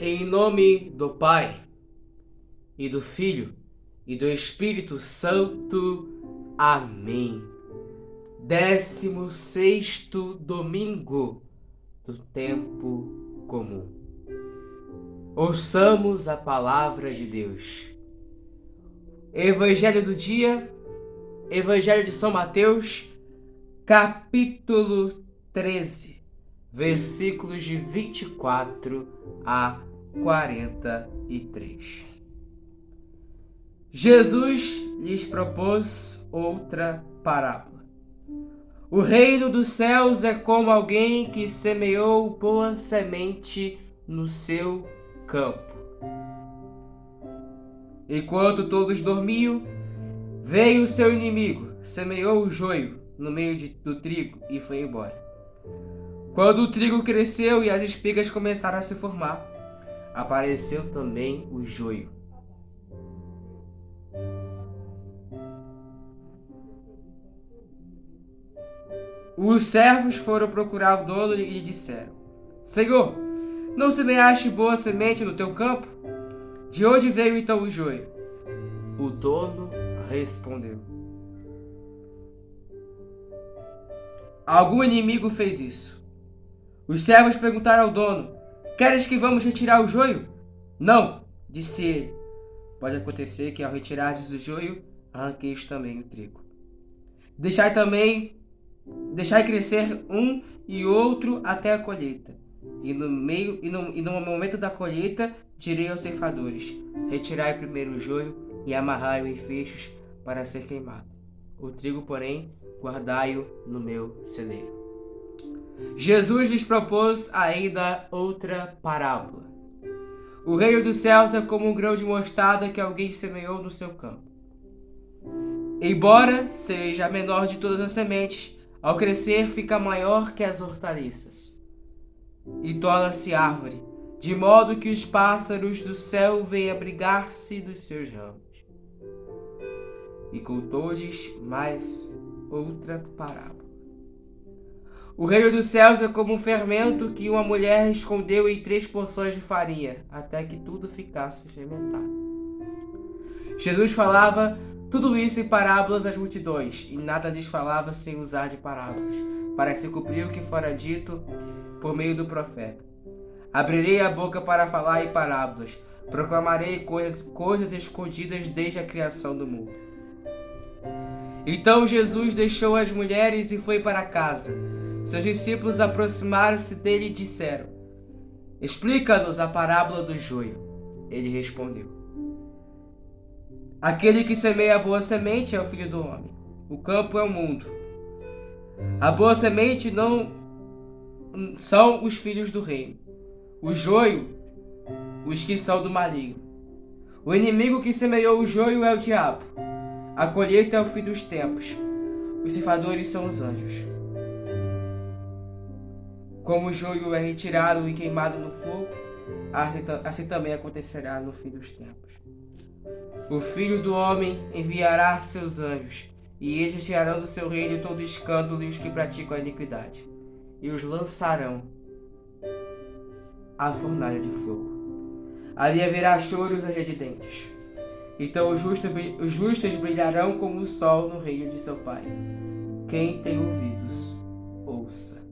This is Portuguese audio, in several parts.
Em nome do Pai, e do Filho, e do Espírito Santo. Amém. 16º domingo do tempo comum. Ouçamos a palavra de Deus. Evangelho do dia, Evangelho de São Mateus, capítulo 13, versículos de 24 a 43. Jesus lhes propôs outra parábola. O reino dos céus é como alguém que semeou boa semente no seu campo. Enquanto todos dormiam, veio o seu inimigo, semeou o joio no meio do trigo e foi embora. Quando o trigo cresceu e as espigas começaram a se formar, apareceu também o joio. Os servos foram procurar o dono e lhe disseram: Senhor, não semeaste boa semente no teu campo? De onde veio então o joio? O dono respondeu: Algum inimigo fez isso. Os servos perguntaram ao dono: Queres que vamos retirar o joio? Não, disse ele. Pode acontecer que ao retirardes o joio, arranqueis também o trigo. Deixai crescer um e outro até a colheita. E no momento da colheita, direi aos ceifadores: Retirai primeiro o joio e amarrai-o em feixes para ser queimado. O trigo, porém, guardai-o no meu celeiro. Jesus lhes propôs ainda outra parábola. O reino dos céus é como um grão de mostarda que alguém semeou no seu campo. Embora seja a menor de todas as sementes, ao crescer fica maior que as hortaliças e torna-se árvore, de modo que os pássaros do céu vêm abrigar-se dos seus ramos. E contou-lhes mais outra parábola. O reino dos céus é como um fermento que uma mulher escondeu em 3 porções de farinha, até que tudo ficasse fermentado. Jesus falava tudo isso em parábolas às multidões, e nada lhes falava sem usar de parábolas, para se cumprir o que fora dito por meio do profeta. Abrirei a boca para falar em parábolas, proclamarei coisas escondidas desde a criação do mundo. Então Jesus deixou as mulheres e foi para casa. Seus discípulos aproximaram-se dele e disseram: Explica-nos a parábola do joio. Ele respondeu: Aquele que semeia a boa semente é o Filho do Homem. O campo é o mundo. A boa semente não são os filhos do reino. O joio, os que são do maligno. O inimigo que semeou o joio é o diabo. A colheita é o fim dos tempos. Os ceifadores são os anjos. Como o joio é retirado e queimado no fogo, assim também acontecerá no fim dos tempos. O Filho do Homem enviará seus anjos, e eles tirarão do seu reino todo escândalo e os que praticam a iniquidade, e os lançarão à fornalha de fogo. Ali haverá choro e ranger de dentes. Então os justos brilharão como o sol no reino de seu Pai. Quem tem ouvidos, ouça.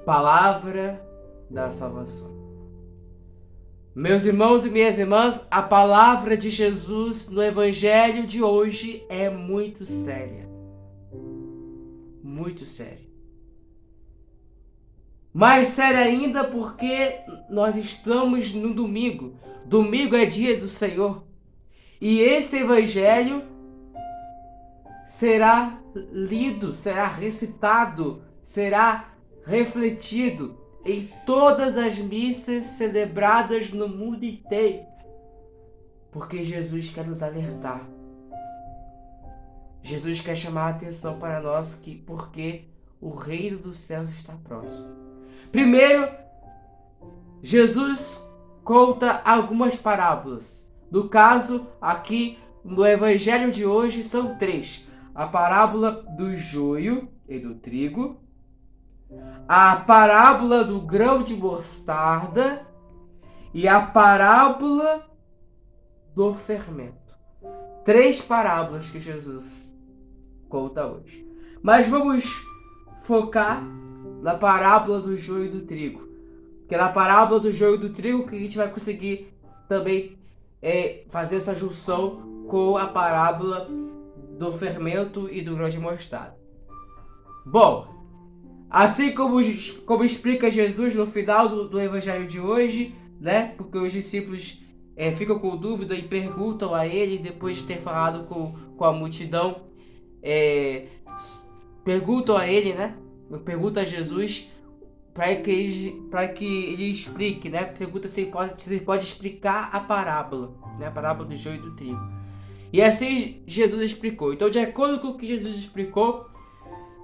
Palavra da salvação. Meus irmãos e minhas irmãs, a palavra de Jesus no Evangelho de hoje é muito séria. Muito séria. Mais séria ainda porque nós estamos no domingo. Domingo é dia do Senhor. E esse Evangelho será lido, será recitado, será refletido em todas as missas celebradas no mundo inteiro, porque Jesus quer nos alertar. Jesus quer chamar a atenção para nós porque o reino dos céus está próximo. Primeiro, Jesus conta algumas parábolas. No caso, aqui no Evangelho de hoje são 3. A parábola do joio e do trigo, a parábola do grão de mostarda e a parábola do fermento. 3 parábolas que Jesus conta hoje. Mas vamos focar na parábola do joio e do trigo. Que é na parábola do joio e do trigo que a gente vai conseguir também fazer essa junção com a parábola do fermento e do grão de mostarda. Bom, assim como explica Jesus no final do evangelho de hoje, né? Porque os discípulos ficam com dúvida e perguntam a ele, depois de ter falado com a multidão, perguntam a ele, né? Pergunta a Jesus para que ele explique, né? Pergunta se ele pode explicar a parábola, né? A parábola do joio e do trigo. E assim Jesus explicou. Então, de acordo com o que Jesus explicou,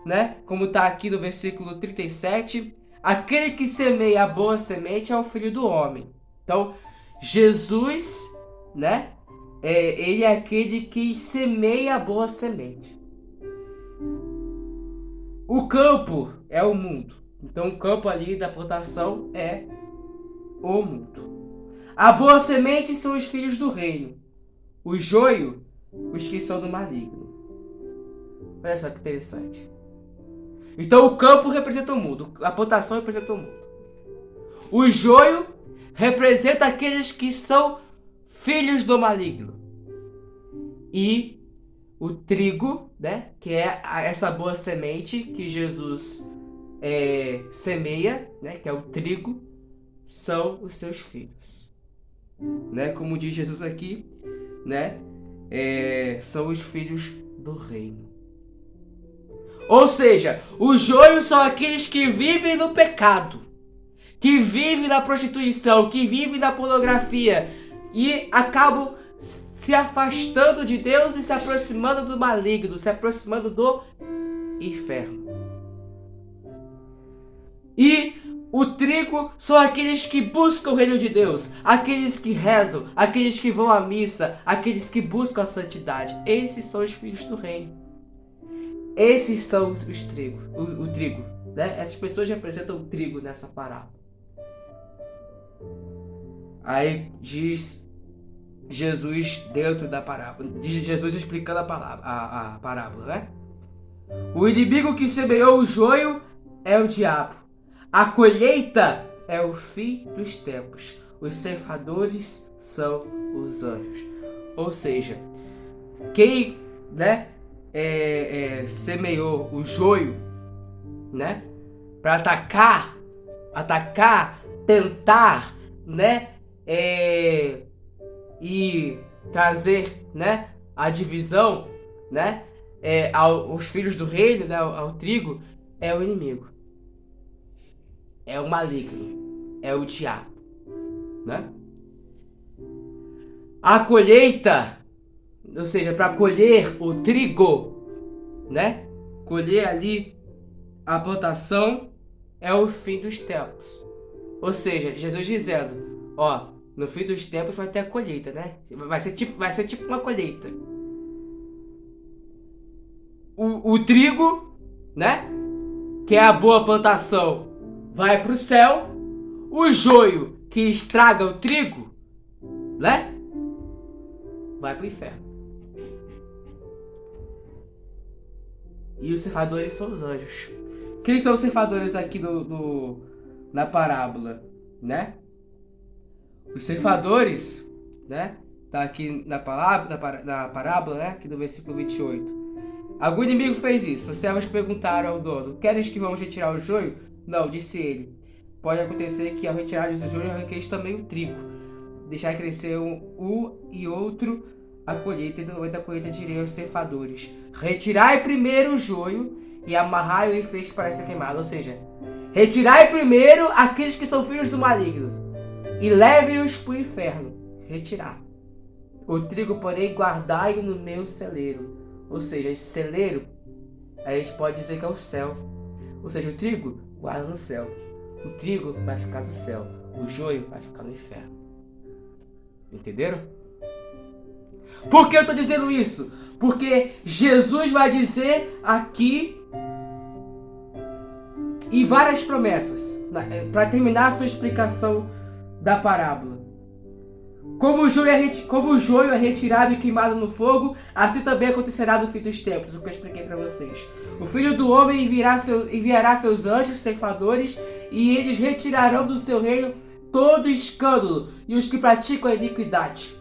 né? Como está aqui no versículo 37, aquele que semeia a boa semente é o Filho do Homem. Então, Jesus, né? Ele é aquele que semeia a boa semente. O campo é o mundo. Então, o campo ali da plantação é o mundo. A boa semente são os filhos do reino. O joio, os que são do maligno. Olha só que interessante. Então, o campo representa o mundo. A plantação representa o mundo. O joio representa aqueles que são filhos do maligno. E o trigo, né, que é essa boa semente que Jesus semeia, né, que é o trigo, são os seus filhos. Né, como diz Jesus aqui, né, são os filhos do reino. Ou seja, os joios são aqueles que vivem no pecado, que vivem na prostituição, que vivem na pornografia e acabam se afastando de Deus e se aproximando do maligno, se aproximando do inferno. E o trigo são aqueles que buscam o reino de Deus, aqueles que rezam, aqueles que vão à missa, aqueles que buscam a santidade. Esses são os filhos do reino. Esses são os trigo, o trigo, né? Essas pessoas representam o trigo nessa parábola. Aí diz Jesus dentro da parábola, diz Jesus explicando a parábola, né? O inimigo que semeou o joio é o diabo. A colheita é o fim dos tempos. Os ceifadores são os anjos. Ou seja, quem, né, semeou o joio, né, para atacar, tentar, né, e trazer, né, a divisão, né, aos filhos do reino, né, ao trigo, é o inimigo, é o maligno, é o diabo, né? A colheita, ou seja, para colher o trigo, né, colher ali a plantação, é o fim dos tempos. Ou seja, Jesus dizendo, ó, no fim dos tempos vai ter a colheita, né? Vai ser tipo uma colheita. O trigo, né, que é a boa plantação, vai para o céu. O joio, que estraga o trigo, né, vai para o inferno. E os ceifadores são os anjos. Quem são os ceifadores aqui na parábola, né? Os ceifadores, né? Tá aqui na parábola, né? Aqui do versículo 28. Algum inimigo fez isso. Os servos perguntaram ao dono: queres que vamos retirar o joio? Não, disse ele. Pode acontecer que ao retirar do joio arranqueis também o trigo. Deixar crescer um e outro a colheita, e no momento da colheita direi aos ceifadores: retirai primeiro o joio e amarrai-o em feixes para ser queimado. Ou seja, retirai primeiro aqueles que são filhos do maligno e leve-os para o inferno. Retirar. O trigo, porém, guardai-o no meu celeiro. Ou seja, esse celeiro, a gente pode dizer que é o céu. Ou seja, o trigo guarda no céu. O trigo vai ficar no céu. O joio vai ficar no inferno. Entenderam? Por que eu estou dizendo isso? Porque Jesus vai dizer aqui em várias promessas, para terminar a sua explicação da parábola. Como o joio é retirado e queimado no fogo, assim também acontecerá no fim dos tempos, o que eu expliquei para vocês. O Filho do Homem enviará seus anjos ceifadores, e eles retirarão do seu reino todo escândalo e os que praticam a iniquidade.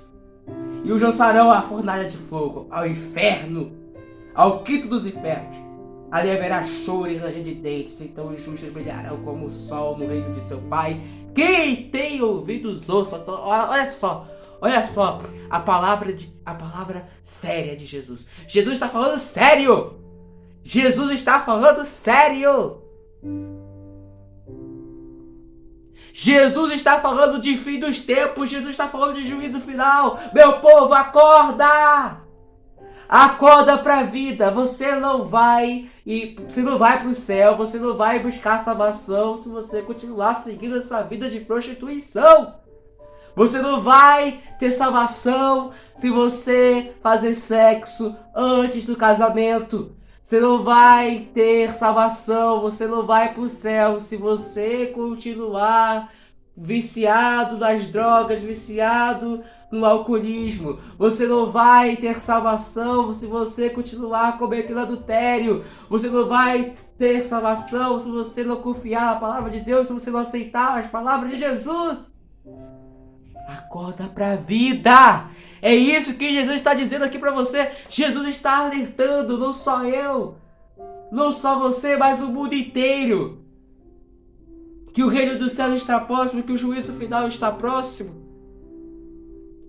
E os lançarão à fornalha de fogo, ao inferno, ao quinto dos infernos. Ali haverá choro e ranger de dentes, então os justos brilharão como o sol no reino de seu Pai. Quem tem ouvidos ouça. Olha só a palavra séria de Jesus. Jesus está falando sério. Jesus está falando sério. Jesus está falando de fim dos tempos. Jesus está falando de juízo final. Meu povo, acorda! Acorda pra vida. Você não vai pro céu. Você não vai buscar salvação se você continuar seguindo essa vida de prostituição. Você não vai ter salvação se você fazer sexo antes do casamento. Você não vai ter salvação, você não vai pro céu se você continuar viciado nas drogas, viciado no alcoolismo. Você não vai ter salvação se você continuar cometendo adultério. Você não vai ter salvação se você não confiar na palavra de Deus, se você não aceitar as palavras de Jesus. Acorda pra vida! É isso que Jesus está dizendo aqui pra você. Jesus está alertando, não só eu, não só você, mas o mundo inteiro, que o reino do céu está próximo, que o juízo final está próximo.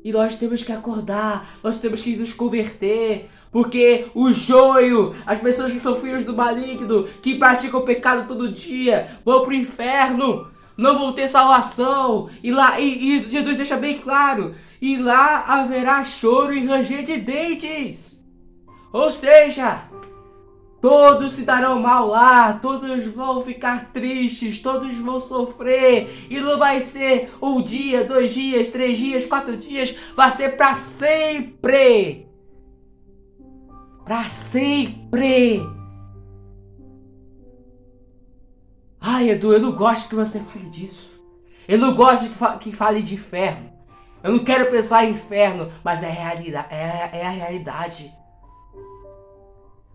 E nós temos que acordar, nós temos que nos converter, porque o joio, as pessoas que são filhos do maligno, que praticam o pecado todo dia, vão pro inferno, não vão ter salvação. E Jesus deixa bem claro, e lá haverá choro e ranger de dentes. Ou seja, todos se darão mal lá, todos vão ficar tristes, todos vão sofrer. E não vai ser um dia, 2 dias, 3 dias, 4 dias, vai ser para sempre. Para sempre. Ai, Edu, eu não gosto que você fale disso. Eu não gosto que fale de inferno. Eu não quero pensar em inferno, mas é a realidade.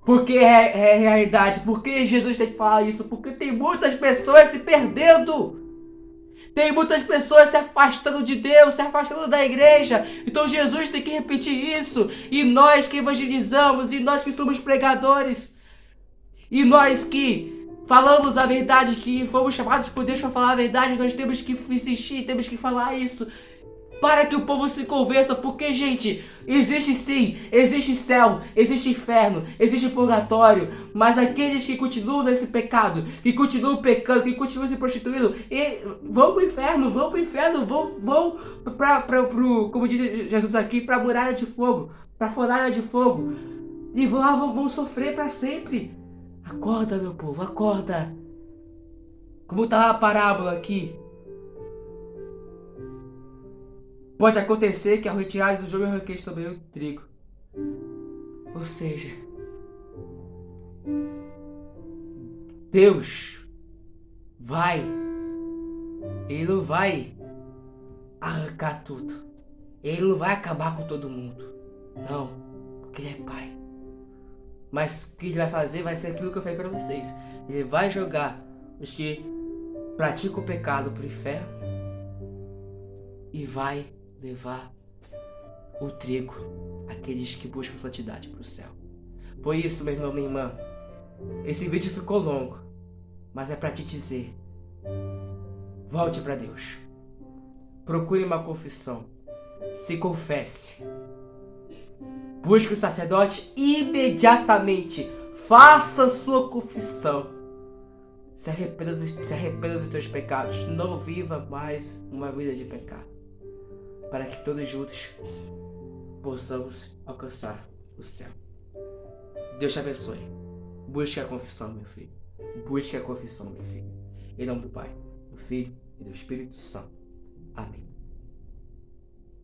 Por que é realidade? Por que Jesus tem que falar isso? Porque tem muitas pessoas se perdendo. Tem muitas pessoas se afastando de Deus, se afastando da igreja. Então Jesus tem que repetir isso. E nós que evangelizamos, e nós que somos pregadores, e nós que falamos a verdade, que fomos chamados por Deus para falar a verdade, nós temos que insistir, temos que falar isso, para que o povo se converta. Porque, gente, existe sim, existe céu, existe inferno, existe purgatório, mas aqueles que continuam nesse pecado, que continuam pecando, que continuam se prostituindo, vão pro inferno, vão pro, como diz Jesus aqui, pra muralha de fogo, pra fornalha de fogo, e lá vão sofrer para sempre. Acorda, meu povo, acorda. Como tá a parábola aqui, pode acontecer que ao retirar do jogo eu requeche também o trigo. Ou seja, Deus Ele não vai arrancar tudo. Ele não vai acabar com todo mundo. Não, porque Ele é Pai. Mas o que Ele vai fazer vai ser aquilo que eu falei pra vocês. Ele vai jogar os que praticam o pecado pro inferno e vai levar o trigo, aqueles que buscam santidade, para o céu. Por isso, meu irmão, minha irmã, esse vídeo ficou longo, mas é para te dizer: volte para Deus, procure uma confissão, se confesse, busque o sacerdote imediatamente, faça sua confissão, se arrependa dos teus pecados, não viva mais uma vida de pecado, para que todos juntos possamos alcançar o céu. Deus te abençoe. Busque a confissão, meu filho. Busque a confissão, meu filho. Em nome do Pai, do Filho e do Espírito Santo. Amém.